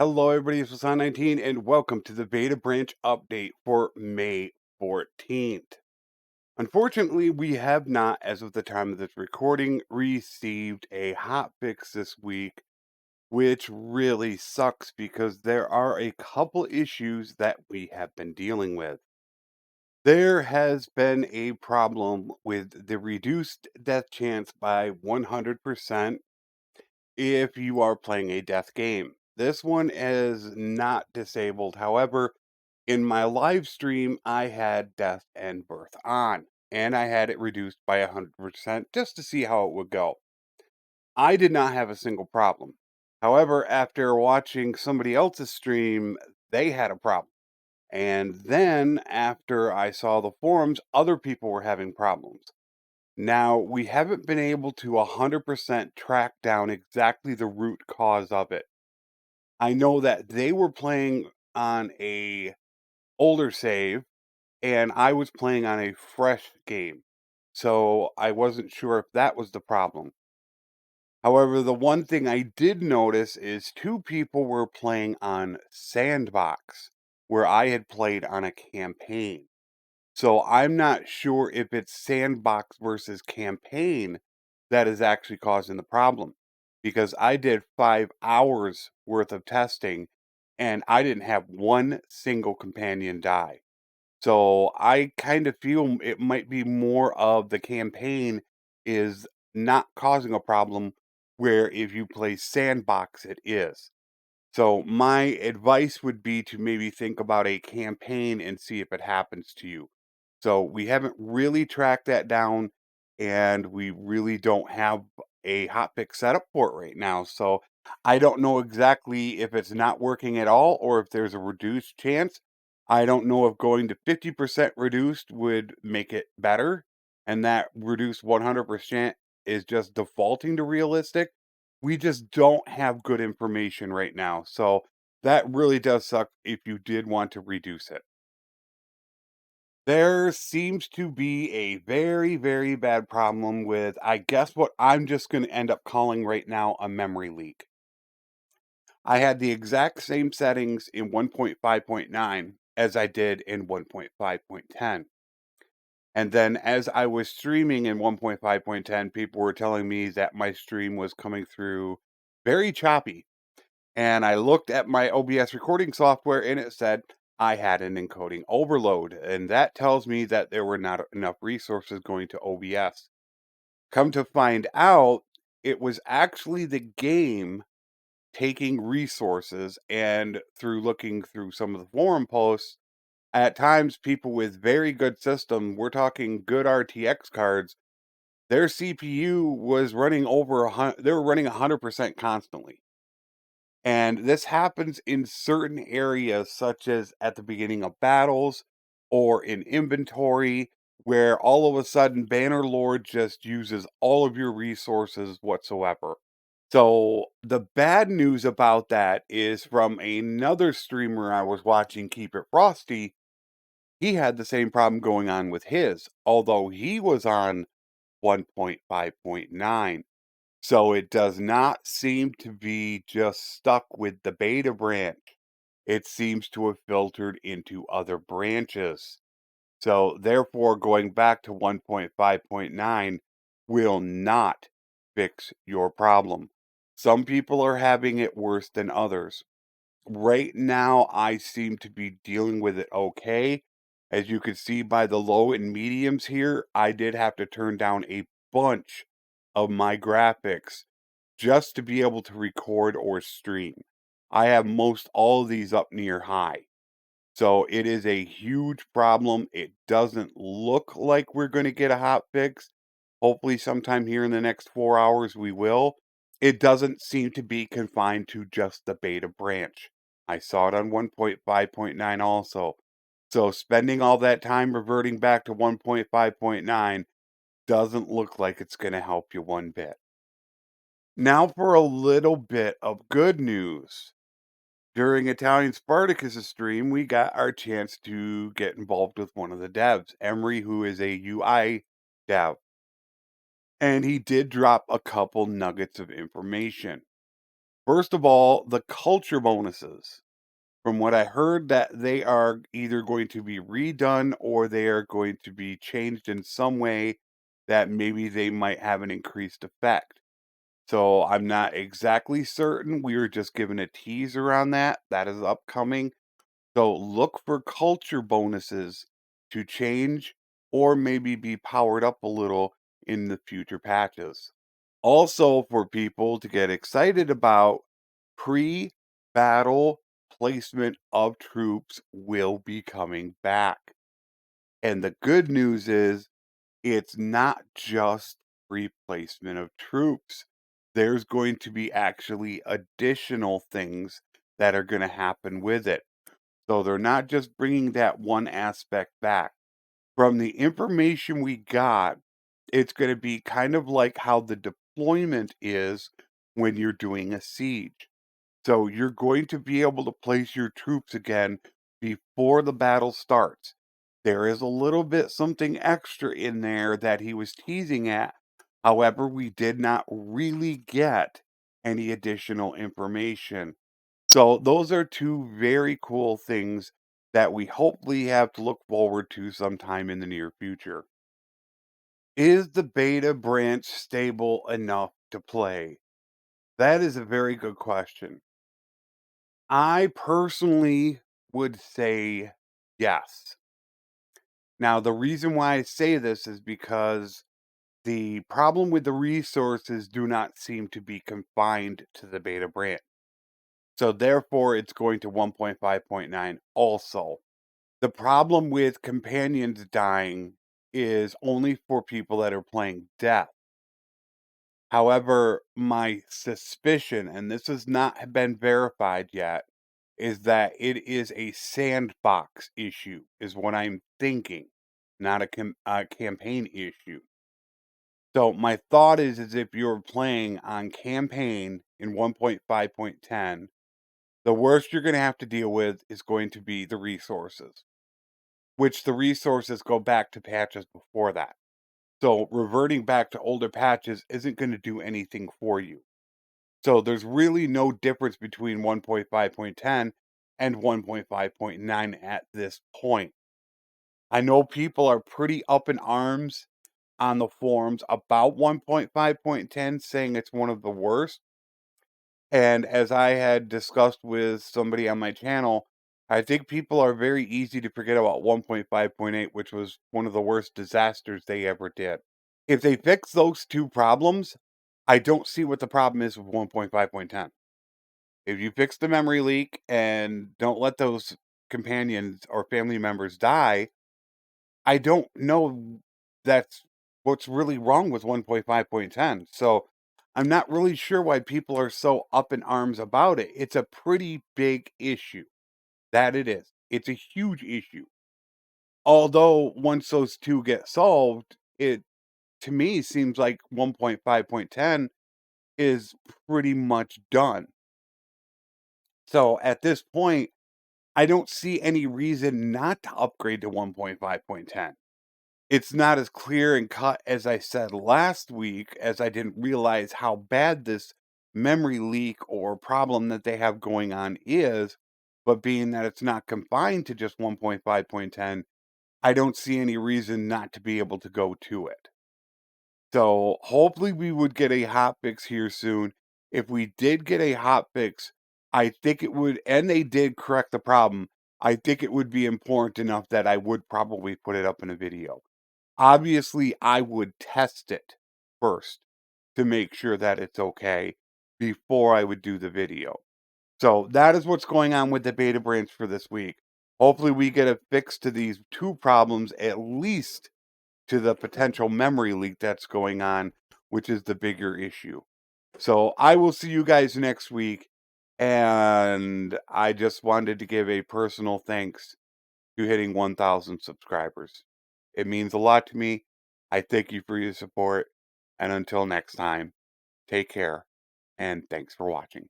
Hello, everybody. It's Flesson19, and welcome to the beta branch update for May 14th. Unfortunately, we have not, as of the time of this recording, received a hotfix this week, which really sucks because there are a couple issues that we have been dealing with. There has been a problem with the reduced death chance by 100% if you are playing a death game. This one is not disabled. However, in my live stream, I had death and birth on, and I had it reduced by 100% just to see how it would go. I did not have a single problem. However, after watching somebody else's stream, they had a problem. And then after I saw the forums, other people were having problems. Now, we haven't been able to 100% track down exactly the root cause of it. I know that they were playing on a older save and I was playing on a fresh game. So I wasn't sure if that was the problem. However, the one thing I did notice is two people were playing on Sandbox, where I had played on a campaign. So I'm not sure if it's sandbox versus campaign that is actually causing the problem. Because I did 5 hours worth of testing and I didn't have one single companion die. So I kind of feel it might be more of the campaign is not causing a problem where if you play sandbox, it is. So my advice would be to maybe think about a campaign and see if it happens to you. So we haven't really tracked that down and we really don't have a hotfix set up for it right now. So I don't know exactly if it's not working at all or if there's a reduced chance. I don't know if going to 50% reduced would make it better and that reduced 100% is just defaulting to realistic. We just don't have good information right now. So that really does suck if you did want to reduce it. There seems to be a very, very bad problem with, I guess, what I'm just going to end up calling right now a memory leak. I had the exact same settings in 1.5.9 as I did in 1.5.10. And then as I was streaming in 1.5.10, people were telling me that my stream was coming through very choppy. And I looked at my OBS recording software and it said I had an encoding overload. And that tells me that there were not enough resources going to OBS. Come to find out, it was actually the game taking resources. And through looking through some of the forum posts, at times people with very good system, we're talking good RTX cards, their CPU was running over they were running 100% constantly. And this happens in certain areas, such as at the beginning of battles or in inventory, where all of a sudden Bannerlord just uses all of your resources whatsoever. So, the bad news about that is from another streamer I was watching, Keep It Frosty, he had the same problem going on with his, although he was on 1.5.9. So it does not seem to be just stuck with the beta branch. It seems to have filtered into other branches. So therefore, going back to 1.5.9 will not fix your problem. Some people are having it worse than others. Right now, I seem to be dealing with it okay. As you can see by the low and mediums here, I did have to turn down a bunch of my graphics just to be able to record or stream. I have most all of these up near high. So it is a huge problem. It doesn't look like we're going to get a hot fix. Hopefully, sometime here in the next 4 hours, we will. It doesn't seem to be confined to just the beta branch. I saw it on 1.5.9 also. So spending all that time reverting back to 1.5.9 doesn't look like it's going to help you one bit. Now for a little bit of good news. During Italian Spartacus' stream, we got our chance to get involved with one of the devs, Emery, who is a UI dev. And he did drop a couple nuggets of information. First of all, the culture bonuses. From what I heard, that they are either going to be redone or they are going to be changed in some way that maybe they might have an increased effect. So I'm not exactly certain. We were just given a teaser on that. That is upcoming. So look for culture bonuses to change or maybe be powered up a little in the future patches. Also, for people to get excited about, pre-battle placement of troops will be coming back. And the good news is it's not just replacement of troops. There's going to be actually additional things that are going to happen with it. So they're not just bringing that one aspect back. From the information we got, it's going to be kind of like how the deployment is when you're doing a siege. So you're going to be able to place your troops again before the battle starts. There is a little bit something extra in there that he was teasing at. However, we did not really get any additional information. So those are two very cool things that we hopefully have to look forward to sometime in the near future. Is the beta branch stable enough to play? That is a very good question. I personally would say yes. Now, the reason why I say this is because the problem with the resources do not seem to be confined to the beta branch. So therefore, it's going to 1.5.9 also. The problem with companions dying is only for people that are playing death. However, my suspicion, and this has not been verified yet, is that it is a sandbox issue, is what I'm thinking, not a campaign issue. So my thought is if you're playing on campaign in 1.5.10, the worst you're going to have to deal with is going to be the resources, which the resources go back to patches before that. So reverting back to older patches isn't going to do anything for you. So there's really no difference between 1.5.10 and 1.5.9 at this point. I know people are pretty up in arms on the forums about 1.5.10, saying it's one of the worst. And as I had discussed with somebody on my channel, I think people are very easy to forget about 1.5.8, which was one of the worst disasters they ever did. If they fix those two problems, I don't see what the problem is with 1.5.10. If you fix the memory leak and don't let those companions or family members die, I don't know that's what's really wrong with 1.5.10. So I'm not really sure why people are so up in arms about it. It's a pretty big issue. That it is. It's a huge issue. Although once those two get solved, it to me seems like 1.5.10 is pretty much done. So at this point, I don't see any reason not to upgrade to 1.5.10. It's not as clear and cut as I said last week, as I didn't realize how bad this memory leak or problem that they have going on is. But being that it's not confined to just 1.5.10, I don't see any reason not to be able to go to it. So hopefully we would get a hot fix here soon. If we did get a hot fix, I think it would, and they did correct the problem, I think it would be important enough that I would probably put it up in a video. Obviously, I would test it first to make sure that it's okay before I would do the video. So that is what's going on with the beta branch for this week. Hopefully we get a fix to these two problems, at least to the potential memory leak that's going on, which is the bigger issue. So I will see you guys next week. And I just wanted to give a personal thanks to hitting 1,000 subscribers. It means a lot to me. I thank you for your support. And until next time, take care and thanks for watching.